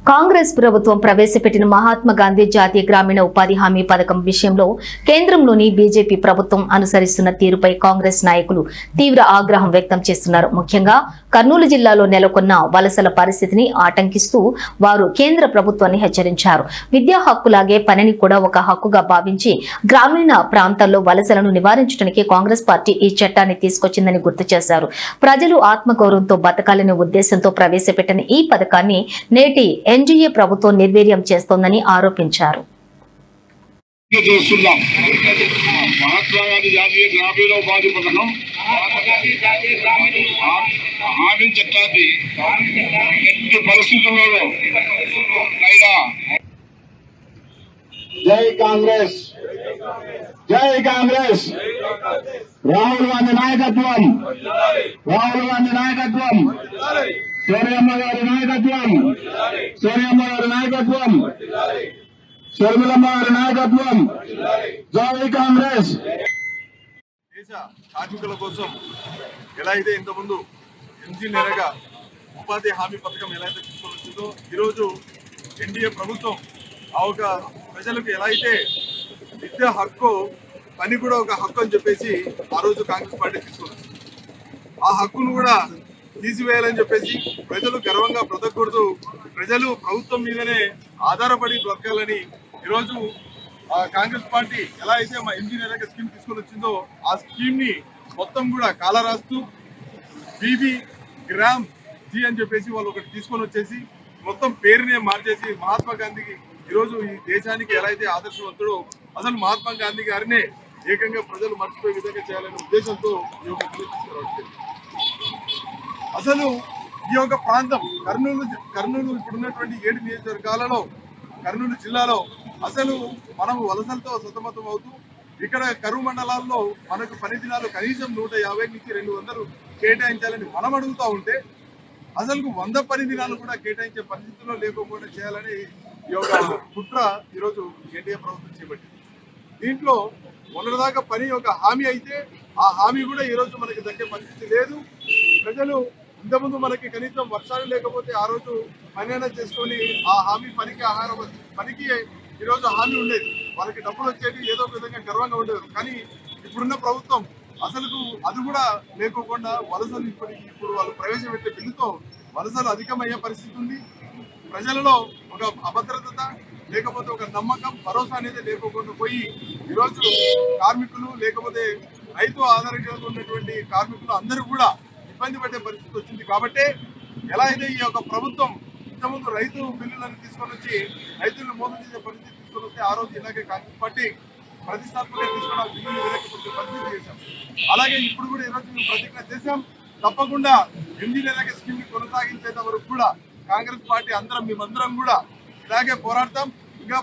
కాంగ్రెస్ ప్రభుత్వం ప్రవేశపెట్టిన మహాత్మా గాంధీ జాతీయ గ్రామీణ ఉపాధి హామీ పథకం విషయంలో కేంద్రంలోని బీజేపీ ప్రభుత్వం అనుసరిస్తున్న తీరుపై కాంగ్రెస్ నాయకులు తీవ్ర ఆగ్రహం వ్యక్తం చేస్తున్నారు. ముఖ్యంగా కర్నూలు జిల్లాలో నెలకొన్న వలసల పరిస్థితిని ఆటంకిస్తూ వారు కేంద్ర ప్రభుత్వాన్ని హెచ్చరించారు. విద్యా హక్కులాగే పనిని కూడా ఒక హక్కుగా భావించి గ్రామీణ ప్రాంతాల్లో వలసలను నివారించడానికి కాంగ్రెస్ పార్టీ ఈ చట్టాన్ని తీసుకొచ్చిందని గుర్తు చేశారు. ప్రజలు ఆత్మగౌరవంతో బతకాలనే ఉద్దేశంతో ప్రవేశపెట్టిన ఈ పథకాన్ని నేటి ఎన్డీఏ ప్రభుత్వం నిర్వీర్యం చేస్తోందని ఆరోపించారు. మహాత్మా గాంధీ జాతీయ గ్రామీణ ఉపాధి పథకం హామీ చట్టాన్ని ఎట్టి పరిస్థితుల్లోనూ జై కాంగ్రెస్, జై కాంగ్రెస్. రాహుల్ గాంధీ నాయకత్వం, రాహుల్ గాంధీ నాయకత్వం, సోనియమ్మ గారి నాయకత్వం, సోనియమ్మ గారి నాయకత్వం, షర్మిలమ్మ గారి నాయకత్వం. జై కాంగ్రెస్. దేశ కార్మికుల కోసం ఎలా అయితే ఇంతకుముందు NGNREGA ఉపాధి హామీ పథకం ఎలా అయితే తీసుకొని వచ్చిందో ఈరోజు ఎన్డీఏ ప్రభుత్వం ఆ ఒక ప్రజలకు ఎలా అయితే విద్యా హక్కు, పని కూడా ఒక హక్కు అని చెప్పేసి ఆ రోజు కాంగ్రెస్ పార్టీ తీసుకొని వచ్చింది. ఆ హక్కును కూడా తీసివేయాలని చెప్పేసి ప్రజలు గర్వంగా బ్రతకూడదు, ప్రజలు ప్రభుత్వం మీదనే ఆధారపడి బ్రతకాలని ఈరోజు కాంగ్రెస్ పార్టీ ఎలా అయితే మా NGNREGA స్కీమ్ తీసుకొని వచ్చిందో ఆ స్కీమ్ ని మొత్తం కూడా కాల రాస్తూ బీబీ గ్రామ్ జీ అని చెప్పేసి వాళ్ళు ఒకటి తీసుకొని వచ్చేసి మొత్తం పేరునే మార్చేసి మహాత్మా గాంధీకి ఈరోజు ఈ దేశానికి ఎలా అయితే ఆదర్శవంతుడో అసలు మహాత్మా గాంధీ గారినే ఏకంగా ప్రజలు మర్చిపోయే విధంగా చేయాలనే ఉద్దేశంతో ఈ యొక్క తీసుకురావడం. అసలు ఈ యొక్క ప్రాంతం కర్నూలు ఇప్పుడున్నటువంటి 7 నియోజకవర్గాలలో కర్నూలు జిల్లాలో అసలు మనము వలసలతో సతమతం అవుతూ ఇక్కడ కరువు మండలాల్లో మనకు పని దినాలు కనీసం 150 నుంచి 200 కేటాయించాలని మనం అడుగుతూ ఉంటే అసలు 100 పని దినాలు కూడా కేటాయించే పరిస్థితుల్లో లేకపోవడం చేయాలని ఈ యొక్క కుట్ర ఈరోజు ఎన్డీఏ ప్రభుత్వం చేపట్టింది. దీంట్లో మొన్నటిదాకా పని ఒక హామీ అయితే ఆ హామీ కూడా ఈరోజు మనకి దక్కే పరిస్థితి లేదు. ప్రజలు ఇంతకుముందు మనకి కనీసం వర్షాలు లేకపోతే ఆ రోజు పని అయినా చేసుకొని ఆ హామీ పనికి ఈరోజు హామీ ఉండేది, వాళ్ళకి డబ్బులు వచ్చేది, ఏదో ఒక విధంగా గర్వంగా ఉండేది. కానీ ఇప్పుడున్న ప్రభుత్వం అసలు అది కూడా లేకోకుండా వలసలు ఇప్పుడు వాళ్ళు ప్రవేశపెట్టే బిల్లుతో వలసలు అధికమయ్యే పరిస్థితి ఉంది. ప్రజలలో ఒక అభద్రత లేకపోతే ఒక నమ్మకం, భరోసా అనేది లేకపోకుండా పోయి ఈరోజు కార్మికులు లేకపోతే రైతు ఆధారితంగా ఉన్నటువంటి కార్మికులు అందరూ కూడా ఇబ్బంది పడే పరిస్థితి వచ్చింది. కాబట్టి ఎలా అయితే ఈ యొక్క ప్రభుత్వం ఇంతకుముందు రైతు బిల్లులను తీసుకొని వచ్చి రైతులను మోసం చేసే పరిస్థితి తీసుకొని వస్తే ఆ రోజు ఇలాగే కాంగ్రెస్ పార్టీ ప్రతిష్టాత్మకంగా తీసుకున్న బిల్లులు వెనక్కి పరిస్థితి చేశాం. అలాగే ఇప్పుడు కూడా ఈరోజు మేము ప్రతిజ్ఞ చేశాం, తప్పకుండా NGNREGA స్కీమ్ ని కొనసాగించేంత వరకు కూడా కాంగ్రెస్ పార్టీ మేమందరం కూడా ఇలాగే పోరాడతాం. ఇంకా